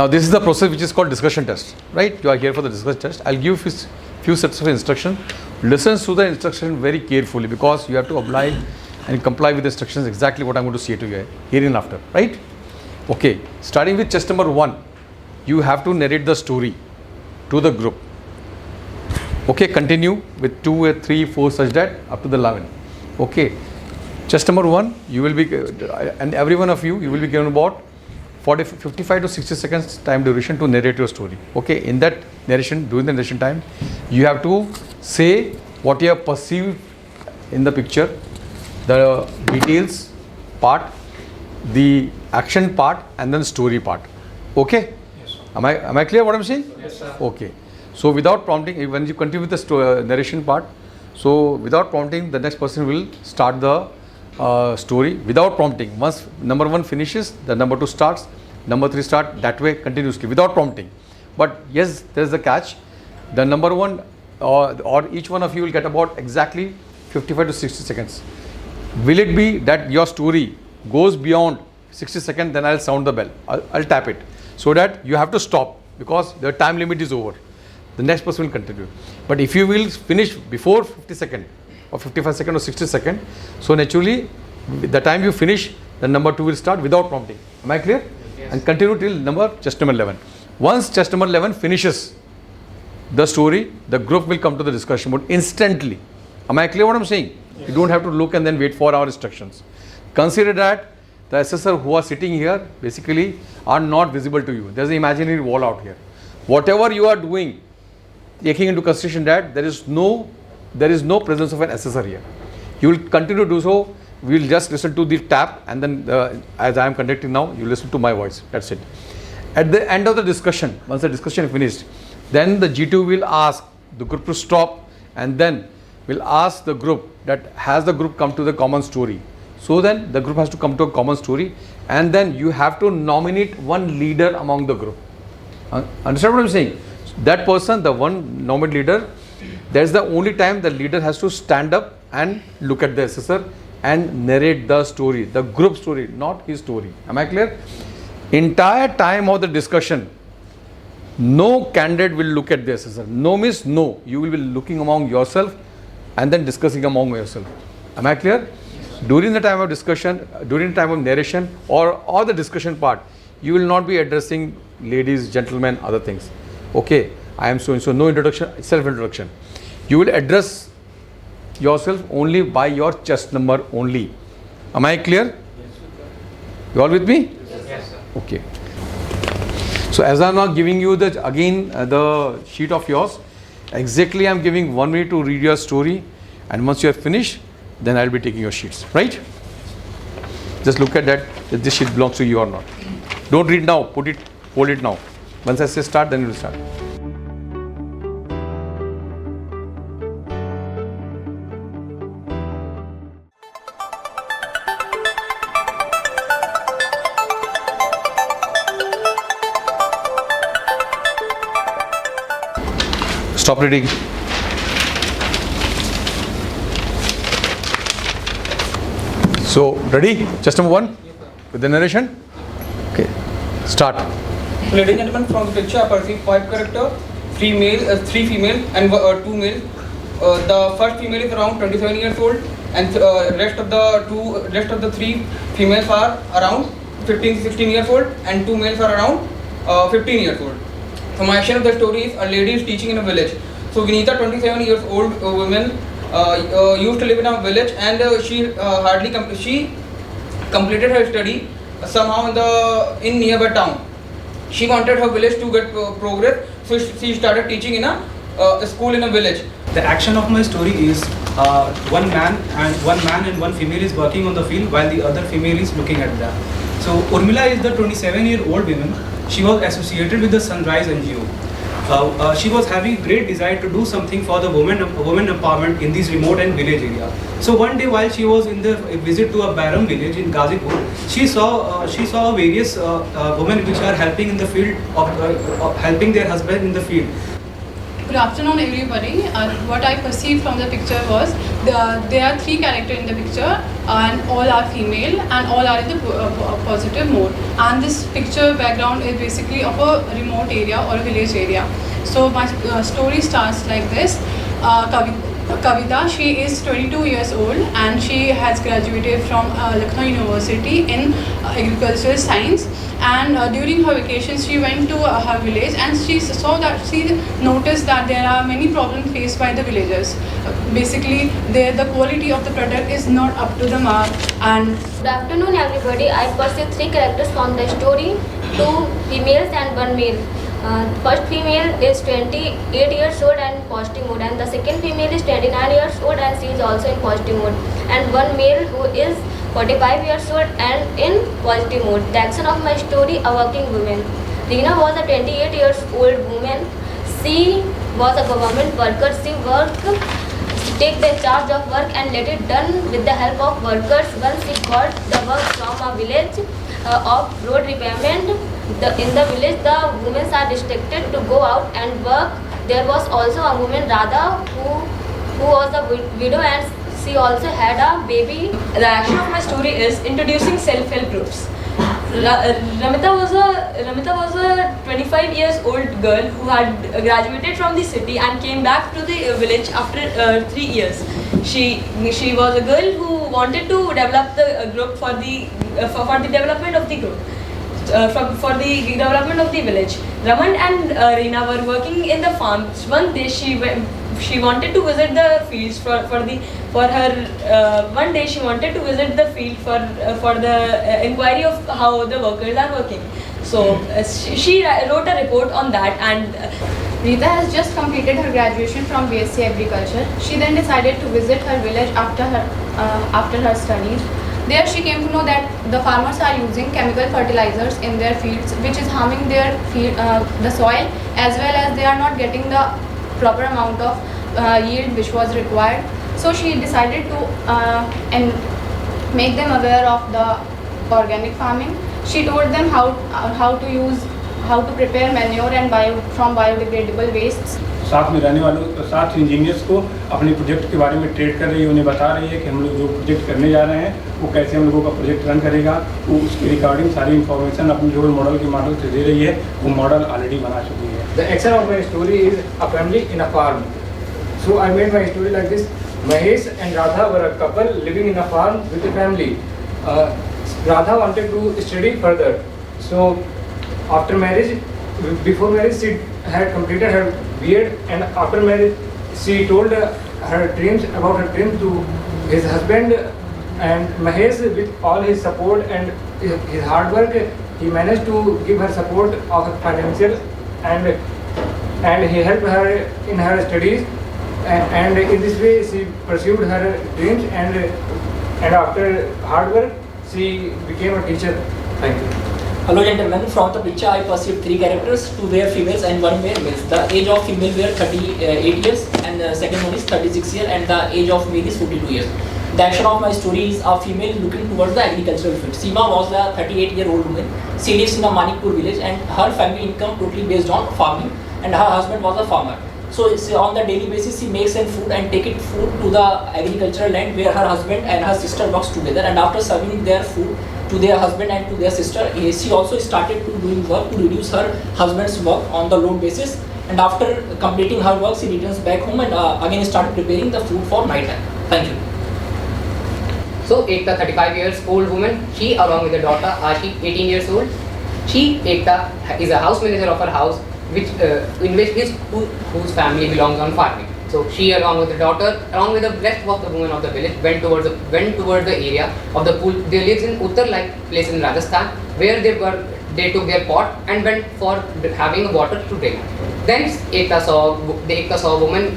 Now this is the process which is called discussion test, right? You are here for the discussion test. I'll give you few sets of instruction. Listen to the instruction very carefully because you have to apply and comply with the instructions exactly what I'm going to say to you here and after, right? Okay, starting with test number 1, you have to narrate the story to the group. Okay, continue with 2, 3, 4 such that up to the 11. Okay, test number 1, you will be, and every one of you will be given about 55 to 60 seconds time duration to narrate your story. Okay, in that narration, during the narration time, you have to say what you have perceived in the picture, the details part, the action part, and then story part. Okay? Yes, sir. Am I clear what I'm saying? Yes, sir. Okay. So without prompting, when you continue with the narration part, so without prompting, the next person will start the story without prompting. Once number 1 finishes, the number 2 starts, number 3 start, that way continuously without prompting. But yes, there is a catch. The number 1 or each one of you will get about exactly 55 to 60 seconds. Will it be that your story goes beyond 60 seconds, then I'll sound the bell. I'll tap it so that you have to stop because the time limit is over. The next person will continue. But if you will finish before 50 seconds or 55 seconds or 60 seconds, so naturally the time you finish, the number 2 will start without prompting. Am I clear? Yes. And continue till test number 11. Once test number 11 finishes the story, the group will come to the discussion mode instantly. Am I clear what I'm saying? Yes. You don't have to look and then wait for our instructions. Consider that the assessor who are sitting here basically are not visible to you. There's an imaginary wall out here. Whatever you are doing, taking into consideration that there is no presence of an assessor here. You will continue to do so. We will just listen to the tap and then as I am conducting now, you listen to my voice. That's it. At the end of the discussion, once the discussion is finished, then the GTO will ask the group to stop and then will ask the group that has the group come to the common story. So then the group has to come to a common story and then you have to nominate one leader among the group. Understand what I'm saying? That person, the one nominated leader, that's the only time the leader has to stand up and look at the assessor and narrate the story, the group story, not his story. Am I clear? Entire time of the discussion, no candidate will look at the assessor. No means no. You will be looking among yourself and then discussing among yourself. Am I clear? During the time of discussion, during the time of narration or the discussion part, you will not be addressing ladies, gentlemen, other things. Okay, I am so and so, no introduction, self-introduction. You will address yourself only by your chest number only. Am I clear? Yes, you all with me? yes, sir. Okay. So as I am now giving you the sheet of yours, exactly I am giving 1 minute to read your story, and once you have finished, then I will be taking your sheets, right? Just look at that, if this sheet belongs to you or not. Don't read now, hold it now. Once I say start, then you will start. Stop reading. So, ready? Just number 1 with the narration. Okay, start. Ladies and gentlemen, from the picture I perceive 5 characters, 3 female and 2 male. The first female is around 27 years old, and rest of the 3 females are around 15-16 years old, and 2 males are around 15 years old. So my action of the story is a lady is teaching in a village. So Vinita, 27 years old woman, used to live in a village, and she completed her study somehow in nearby town. She wanted her village to get progress, so she started teaching in a school in a village. The action of my story is one man and one female is working on the field while the other female is looking at them. So Urmila is the 27-year-old woman. She was associated with the Sunrise NGO. She was having great desire to do something for the women empowerment in this remote and village area. So one day while she was in the visit to a Bairam village in Gazipur, she saw various women which are helping in the field of helping their husband in the field. Good afternoon, everybody. What I perceived from the picture was there are 3 characters in the picture. and all are female and all are in the positive mode. And this picture background is basically of a remote area or a village area. So my story starts like this. Kavita, she is 22 years old and she has graduated from LUCKNOW University in agricultural science. And during her vacation, she went to her village and she noticed that there are many problems faced by the villagers. Basically, the quality of the product is not up to the mark. And good afternoon, everybody. I perceive three characters from the story: two females and one male. First female is 28 years old and in positive mood, and the second female is 29 years old and she is also in positive mood, and one male who is 45 years old and in positive mood. The action of my story: a working woman. Reena was a 28 years old woman. She was a government worker. She take the charge of work and let it done with the help of workers. Once she got the work from a village of road repairment. In the village, the women are restricted to go out and work. There was also a woman, Radha, who was a widow and she also had a baby. The action of my story is introducing self-help groups. Ramita was a 25 years old girl who had graduated from the city and came back to the village after 3 years. She was a girl who wanted to develop the group for the development of the group. For the development of the village. Raman and Reena were working in the farms. One day she wanted to visit the fields one day she wanted to visit the field for the inquiry of how the workers are working. So she wrote a report on that. And Rita has just completed her graduation from BSc Agriculture. She then decided to visit her village after her studies. There she came to know that the farmers are using chemical fertilizers in their fields, which is harming their the soil, as well as they are not getting the proper amount of yield which was required. So she decided to make them aware of the organic farming. She told them how to prepare manure and from biodegradable wastes. साथ में रहने वालों 7 engineers को अपने project के बारे में trade कर रही है, उन्हें बता रही है कि हम लोग जो प्रोजेक्ट करने जा रहे हैं वो कैसे हम लोगों का प्रोजेक्ट रन करेगा। वो उसकी रिकॉर्डिंग सारी इन्फॉर्मेशन अपने रोल मॉडल के मॉडल से दे रही है। वो मॉडल ऑलरेडी बना चुकी है। The action of my story is a family in a farm. So I made my story like this. Mahesh and Radha were a couple living in a farm with a family. Radha wanted to study further. So after marriage, before marriage she had completed her B.Ed, and after marriage she told her dreams to his husband, and Mahesh, with all his support and his hard work, he managed to give her support of financial, and he helped her in her studies, and in this way she pursued her dreams, and after hard work she became a teacher. Thank you. Hello gentlemen, from the picture I perceived 3 characters, 2 were females and 1 were males. The age of female were 38 years and the second one is 36 years and the age of male is 42 years. The action of my story is a female looking towards the agricultural field. Seema was a 38-year-old woman. She lives in a Manikpur village and her family income totally based on farming, and her husband was a farmer. So on the daily basis she makes some food and take it food to the agricultural land where her husband and her sister works together, and after serving their food to their husband and to their sister, she also started to doing work to reduce her husband's work on the load basis, and after completing her work she returns back home and again started preparing the food for night time. Thank you. So Ekta, 35 years old woman, she along with her daughter Ashi, 18 years old. Ekta is a house manager of her house, whose family belongs on farming. So she, along with the daughter, along with the rest of the women of the village, went towards the area of the pool. They lived in Uttar-like place in Rajasthan, where they took their pot and went for having water to drink. Then Ekta saw a woman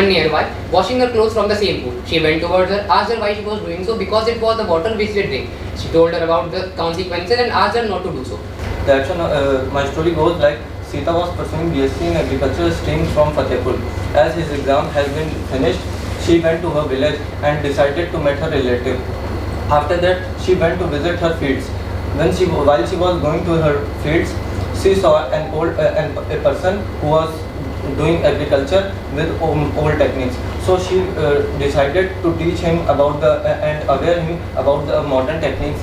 nearby washing her clothes from the same pool. She went towards her, asked her why she was doing so, because it was the water which they drink. She told her about the consequences and asked her not to do so. The action, my story goes like: Sita was pursuing BSc in agricultural stream from Fatehpur. As his exam has been finished, she went to her village and decided to meet her relative. After that, she went to visit her fields. While she was going to her fields, she saw a person who was doing agriculture with old techniques. So she decided to teach him about the and aware him about the modern techniques.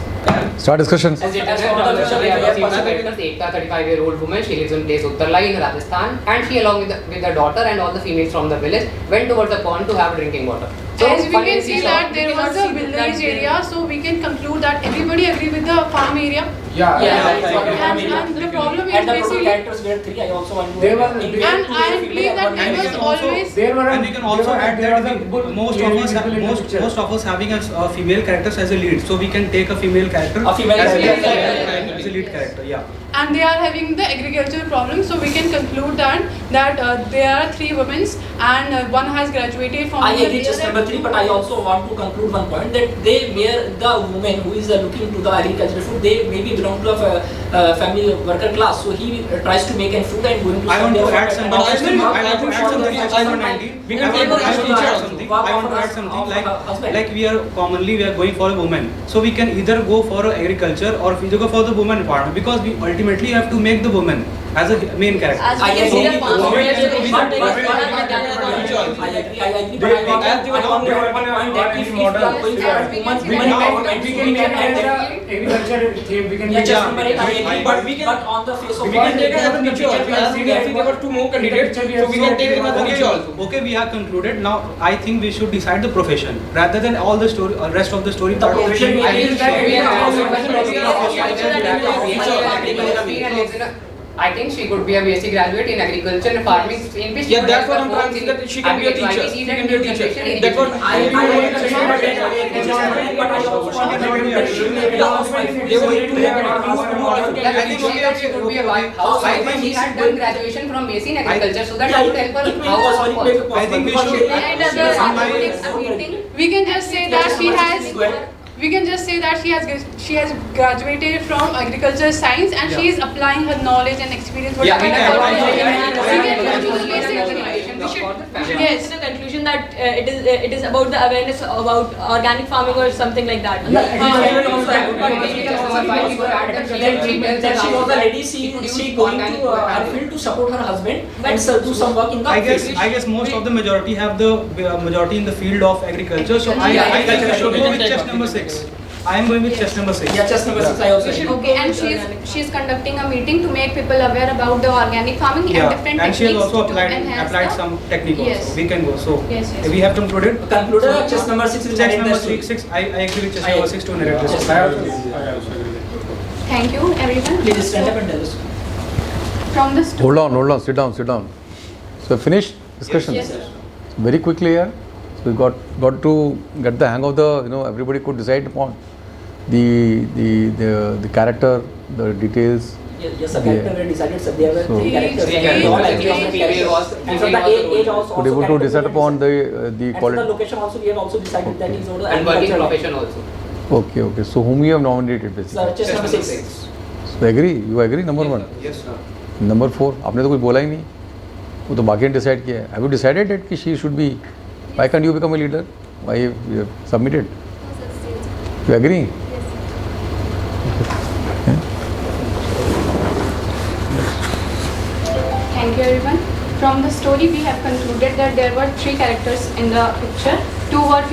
Start discussions. As it is from the picture, we have first characters, Ekta, 35-year-old woman. She lives in place Uttarlai in Rajasthan, and she, along with her daughter and all the females from the village, went towards the pond to have drinking water. So as we can see that there was a village area, so we can conclude that everybody agree with the farm area. Yeah. And the problem is And the basically, characters were 3. I also want to. They were- and I believe that there was always. There were. And we can also add that most of us having a female characters as a lead, so we can take a female character A female as character. as a lead character. Yeah. And they are having the agricultural problem, so we can conclude that there are 3 women and one has graduated from. I agree just number 3, but I also want to conclude one point that they were the woman who is looking to the agricultural food. They maybe belong to a family worker class, so he tries to make a food and going to. I want to add But something. I want to add something. We can take I want to add something like we are going for a woman, so we can either go for agriculture or we go for the woman department, because we ultimately have to make the woman as a main character. As we can see the farm I area, agree, but I want to add one point that if you are going for a woman empowerment, We can make agriculture theme. We can make. just number 8, I agree, but on the face of We can take another picture also. As we can see, there were 2 more candidates, so we can take another picture also. Okay, we have concluded. Now I think we should decide the profession rather than all the story, rest of the story. The profession is I think she could be a basic graduate in agriculture and farming, in which Yeah, that's what I'm trying to say, that she can be a teacher. She can be a teacher. That's what I also want to I think she could be a housewife, but she had done graduation from BSc in agriculture, so that would help her. I think we should. We can just say that she has. We can just say that she has graduated from agriculture science and she is applying her knowledge and experience. Yeah, we can apply. Yes, the conclusion that it is about the awareness about organic farming or something like that. That she was a lady, she going to her field to support her husband and do some work in the I guess most of the majority have the majority in the field of agriculture. So I think we should go with chest number 6. I am going with chest number 6. Yeah, chest number 6 I also agree. Okay, and she's conducting a meeting to make people aware about the organic farming and different and she has techniques also to enhance applied the- some technique Yes. also. We can go. So Yes. we have concluded. Concluded chest number 6 will Chest narrate number the story. 6. I agree with chest number 6 to narrate this. I also agree. Thank you, everyone. Please stand up and tell us. From the story. Hold on, sit down. So finished discussion? Yes, sir. Very quickly here. So we got to get the hang of the, everybody could decide upon the character, the details. Yes, the character we decided, so there were So- 3 characters. Three And all characters. agree on the Female characters. was- And so the female was the age role. also. Could able to characters decide were upon decided. the And so the quality. location also we have also decided that is over And working profession also. Okay. So whom you have nominated basically? Chest number 6. So agree? You agree? Number 1. Yes, sir. Number 4. आपने तो कुछ बोला ही नहीं. वो तो बाकी ने decide किया है. Have you decided that कि she should be? Why can't you become a leader? Why you have submitted? You agree? Thank you, everyone. From the story, we have concluded that there were 3 characters in the picture. 2 were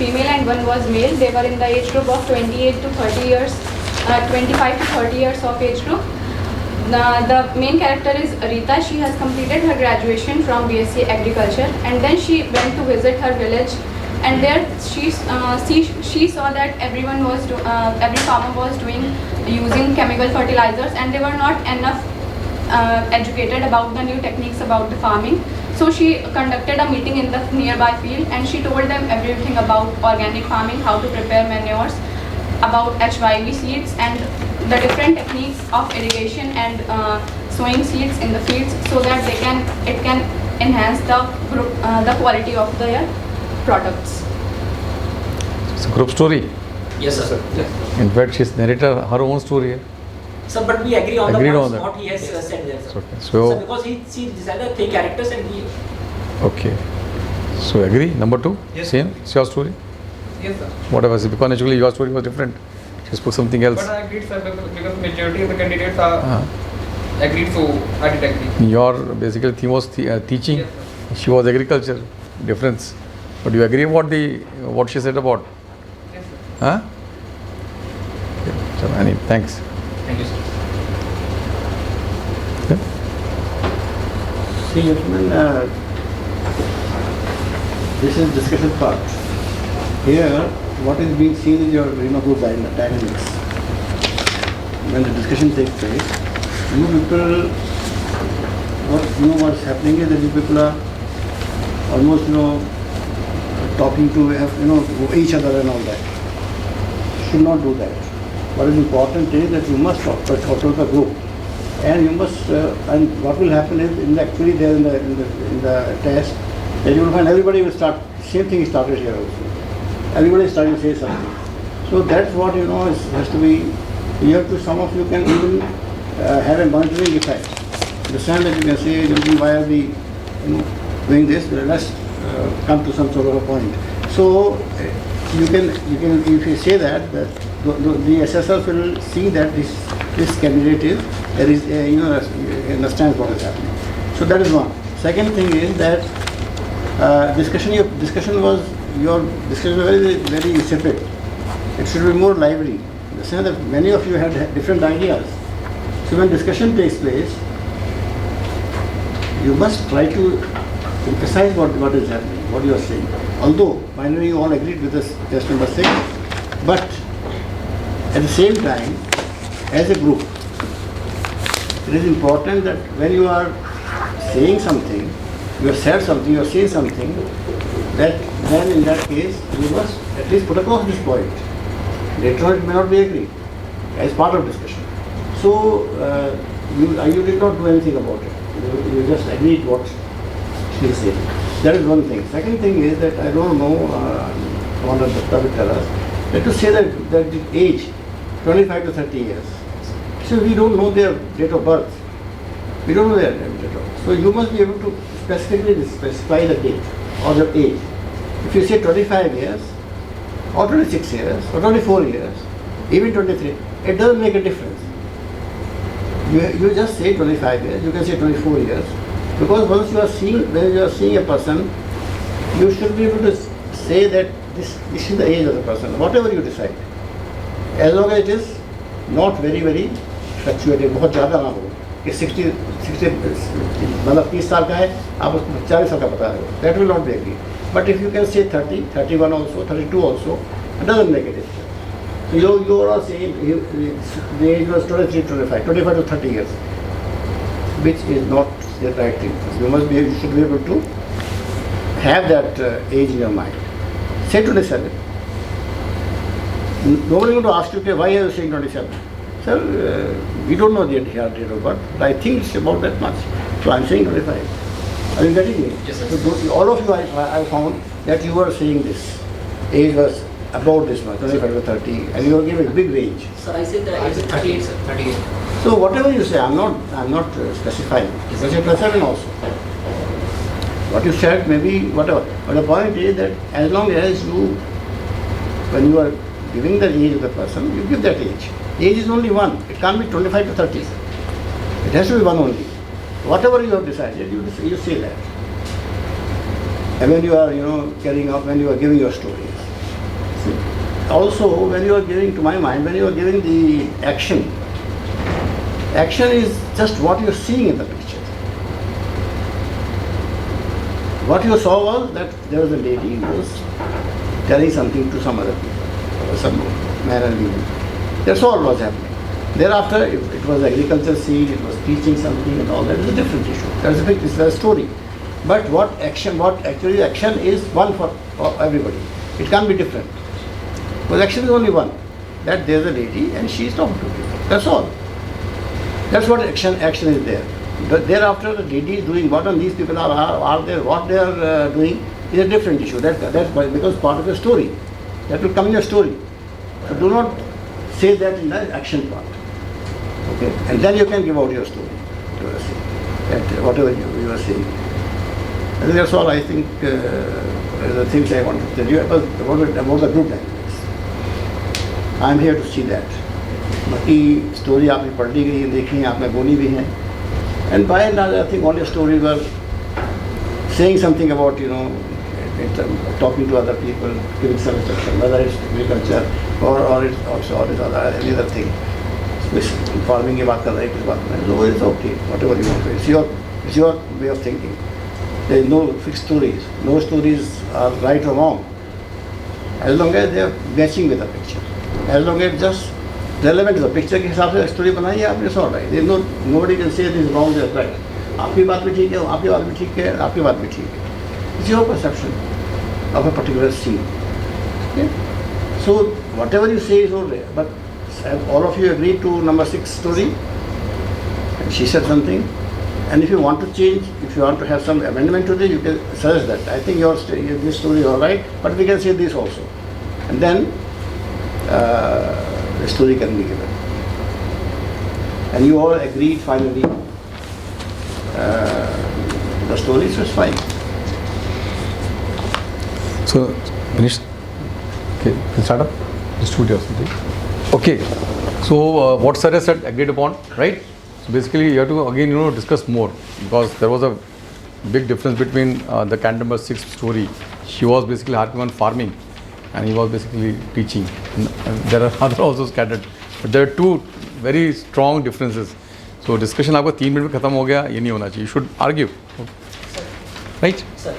female and 1 was male. They were in the age group of 28 to 30 years, 25 to 30 years of age group. The main character is Rita. She has completed her graduation from BSc Agriculture, and then she went to visit her village. And there she saw that every farmer was using chemical fertilizers, and they were not enough educated about the new techniques about the farming. So she conducted a meeting in the nearby field, and she told them everything about organic farming, how to prepare manures, about HYV seeds and the different techniques of irrigation and sowing seeds in the fields, so that it can enhance the quality of their products. It's a group story. Yes, sir. In fact, she's narrated her own story. Sir, but we agree on Agreed the on points that. what he has said there, sir. Okay. So So because she decided 3 characters and we. okay. So agree. Number 2. Yes. Same. It's your story. Yes, sir. What was it? Because naturally your story was different. She's put something else. But I agreed, sir, because majority of the candidates are Uh-huh. agreed, so I did agree. Your basically theme was teaching. Yes, sir. She was agriculture. Difference. But do you agree what she said about? Yes, sir. Huh? Okay. So, Annie, thanks. Thank you, sir. See, gentlemen, this is discussion part. Here, what is being seen is your group dynamics. When the discussion takes place, you people, what's happening is that you people are almost, talking to, each other and all that. Should not do that. What is important is that you must talk to the group. And you must, and what will happen is, actually there in the test, that you will find everybody will start, same thing started here also. Everybody is trying to say something. So that's what, has to be, you have to, some of you can even have a monitoring effect. Understand that you can say, why are we, doing this? Let's come to some sort of a point. So you can, if you say that, the assessors will see that this candidate understands what is happening. So that is one. Second thing is that your discussion was very, very insipid. It should be more lively. Understand that many of you had different ideas. So when discussion takes place, you must try to emphasize what is happening, what you are saying. Although finally you all agreed with this test number 6, but at the same time, as a group, it is important that when you are saying something, you have said something, you are saying something, that then in that case, you must at least put across this point. Later on it may not be agreed, as part of discussion. So, you did not do anything about it. You just agreed what she said. That is one thing. Second thing is that I don't know, Commandant Datta will tell us, that to say that the age, 25 to 30 years, so we don't know their date of birth. We don't know their date of birth. So you must be able to specifically specify the date or the age. If you say 25 years, or 26 years, or 24 years, even 23, it doesn't make a difference. You just say 25 years, you can say 24 years, because once you are seeing, when you are seeing a person, you should be able to say that this is the age of the person, whatever you decide. As long as it is not very, very fluctuating, बहुत ज़्यादा ना हो कि 60 मतलब 30 साल का है, आप उसको 40 साल का बता रहे हो, that will not be agreed. But if you can say 30, 31 also, 32 also, it doesn't make a difference. So you are all saying the age was 23, 25 to 30 years, which is not the right thing. You should be able to have that age in your mind. Say 27. Nobody going to ask you, okay, why are you saying 27? Sir, we don't know the date of birth, but I think it's about that much. So I'm saying 25. Are you getting me? Yes, sir. So all of you, I found that you were saying this. Age was about this much, 25 to 30, and you were giving a big range. Sir, I said that I said 38, sir. 38. So whatever you say, I'm not specifying. Yes, But you're concerned also. What you said, maybe whatever. But the point is that as long as you, when you are giving the age of the person, you give that age. Age is only one. It can't be 25 to 30. It has to be one only. Whatever you have decided, you say that. And when you are, carrying out, when you are giving your stories. Also, when you are giving, to my mind, when you are giving the action is just what you are seeing in the picture. What you saw was that there was a lady who was telling something to some other people, some man and woman. That's all was happening. Thereafter, it was agriculture scene, it was teaching something and all that is a different issue. That's a big, it's a story. But what actually action is one for everybody. It can't be different. Because action is only one. That there's a lady and she's talking to people. That's all. That's what action is there. But thereafter, the lady is doing what, and these people are there, what they are doing is a different issue. That's because part of the story. That will come in your story. So do not say that in the action part. Okay, and then you can give out your story. Whatever you are saying. I think that's all. I think the things I wanted to tell you about the group dynamics. I am here to see that. बाकी story आपने पढ़ ली गई है, देखी है, आपने बोली भी हैं. And by and large, I think all your stories were saying something about talking to other people, giving some instruction, whether it's agriculture or it's also or it's any other thing. Farming की बात कर रहे हैं किस बात में, so it's okay, whatever you want to. It's your way of thinking. There is no fixed stories. No stories are right or wrong. As long as they are matching with the picture. As long as just relevant to the picture के हिसाब से story बनाई है आपने, solve है. There is nobody can say this is wrong, this is right. आपकी बात भी ठीक है, आपकी बात भी ठीक है, आपकी बात भी ठीक है. It's your perception of a particular scene. Okay? So whatever you say is all there, but all of you agree to number 6 story. And she said something. And if you want to change, if you want to have some amendment to this, you can suggest that. I think this story is all right, but we can say this also. And then the story can be given. And you all agreed finally the story, so it's fine. So, finished? Okay, can start up? Distribute or something. Okay, so what sir has said, agreed upon, right? So basically you have to again discuss more, because there was a big difference between the candidate number 6 story. She was basically hardly on farming and he was basically teaching. And there are other also scattered, but there are two very strong differences. So discussion आपका 3 minute में खत्म हो गया, ये नहीं होना चाहिए. You should argue, right? Sir,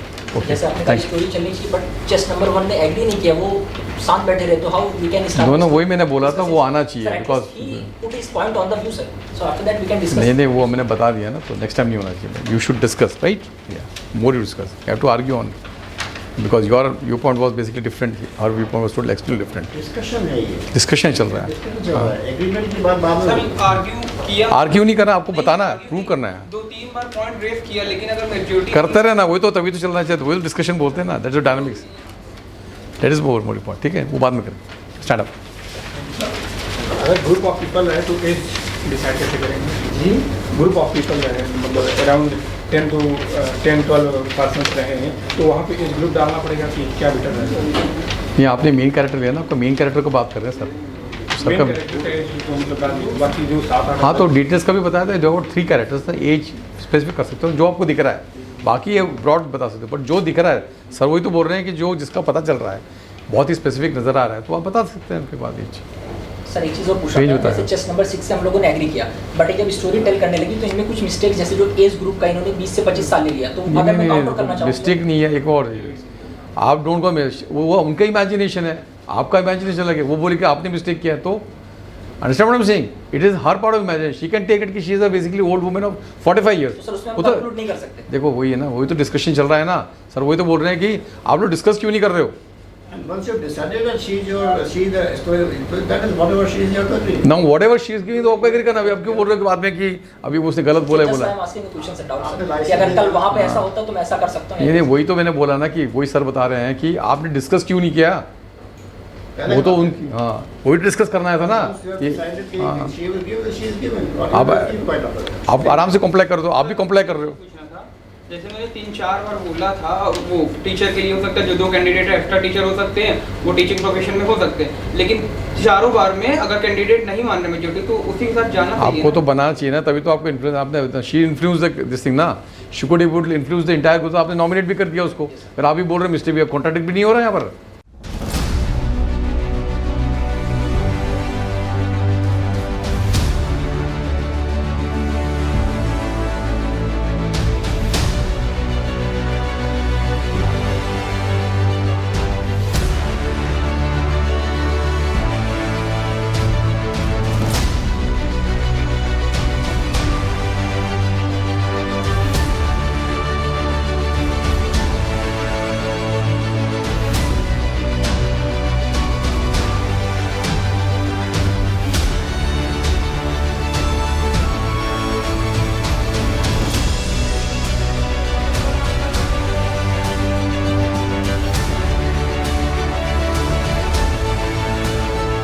जैसे आपने कहा स्टोरी चलनी चाहिए, बट चेस्ट नंबर 1 ने एग्री नहीं किया, वो शांत बैठे रहे, तो हाउ वी कैन स्टार्ट? दोनों वही मैंने बोला था, वो आना चाहिए, because he put his point on the view sir. So after that we can discuss. नहीं वो मैंने बता दिया ना, तो नेक्स्ट टाइम नहीं होना चाहिए. You should discuss, right? या more you discuss, you have to argue on, because your viewpoint was basically different, her viewpoint was totally extremely different. Discussion है ये. Discussion चल रहा है. Agreement की बात बाद में. सर आर्ग्यू किया. आर्ग्यू नहीं करना, आपको बताना है, प्रूव करना है. 2-3 बार पॉइंट रेफ किया, लेकिन अगर मेजॉरिटी करते रहना, वही तो तभी तो चलना चाहिए. वही डिस्कशन बोलते हैं ना, that's the dynamics. That is more important. ठीक है, वो बाद में करें. Start up. अगर ग्रुप ऑफ पीपल है तो एज डिसाइड कैसे करेंगे जी? ग्रुप ऑफ पीपल है, मतलब अराउंड 10-12 पर्सन्स रहे हैं, तो वहाँ पे एज ग्रुप डालना पड़ेगा कि क्या बेटर रहेगा? ये आपने मेन कैरेक्टर लिया ना, आपका मेन कैरेक्टर को बात कर रहे हैं सर. मेन कैरेक्टर का एज तो मतलब बाकी जो 7-8. हाँ, तो डिटेल्स का भी बताया था. जो 3 कैरेक्टर्स था, एज स्पेसिफिक कर सकते हो जो आपको दिख रहा है, बाकी ये ब्रॉड बता सकते हो, बट जो दिख रहा है सर वही तो बोल रहे हैं कि जो जिसका पता चल रहा है बहुत ही स्पेसिफिक नज़र आ रहा है, तो आप बता सकते हैं उनके बाद एज. सर एक चीज़ और पूछना है, जैसे चेस्ट नंबर 6 से हम लोगों ने एग्री किया, बट जब स्टोरी टेल करने लगी तो इनमें कुछ मिस्टेक, जैसे जो एज ग्रुप का इन्होंने 20 से 25 साल ले लिया, तो अगर मैं काउंटर करना चाहूँ, मिस्टेक नहीं है. एक और आप डोंट गो, वो उनका इमेजिनेशन है, आपका इमेजिनेशन लगे, वो बोले कि आपने मिस्टेक किया, तो understand what I am saying, it is her part of imagination. She can take it कि she is a basically old woman of 45 years. वो तो इंक्लूड नहीं कर सकते. देखो वही है ना, वही तो डिस्कशन चल रहा है ना सर, वही तो बोल रहे हैं कि आप लोग डिस्कस क्यों नहीं कर रहे हो. And once you've decided that she is the story, that is whatever she is, you have to agree. Now whatever she is giving, तो आपको एग्री करना. अभी आप क्यों बोल रहे हो कि बाद में कि अभी वो उसने गलत बोला है. कि अगर कल वहाँ पे ऐसा होता तो मैं ऐसा कर सकता हूँ. नहीं, वही तो मैंने बोला ना कि वही सर बता रहे हैं कि आपने डिस्कस क्यों नहीं किया. वो तो उनकी, हाँ वही डिस्कस करना था ना. आप आराम से कॉम्प्लाई कर दो, आप भी कॉम्प्लाई कर रहे हो. जैसे मैंने 3-4 बार बोला था, वो टीचर के लिए हो सकता है, जो 2 कैंडिडेट एक्स्ट्रा टीचर हो सकते हैं, वो टीचिंग प्रोफेशन में हो सकते हैं, लेकिन चारों बार में अगर कैंडिडेट नहीं मान रहे मेजॉरिटी, तो उसी के साथ जाना चाहिए. आपको तो बनाना चाहिए ना, तभी तो आपको इन्फ्लुएंस. आपने शी इन्फ्लुएंस दिस थिंग ना, she could influence the entire group. आपने नॉमिनेट भी कर दिया उसको, फिर आप भी बोल रहे मिस्टेक भी, कॉन्ट्राडिक्ट भी नहीं हो रहा है यहाँ पर.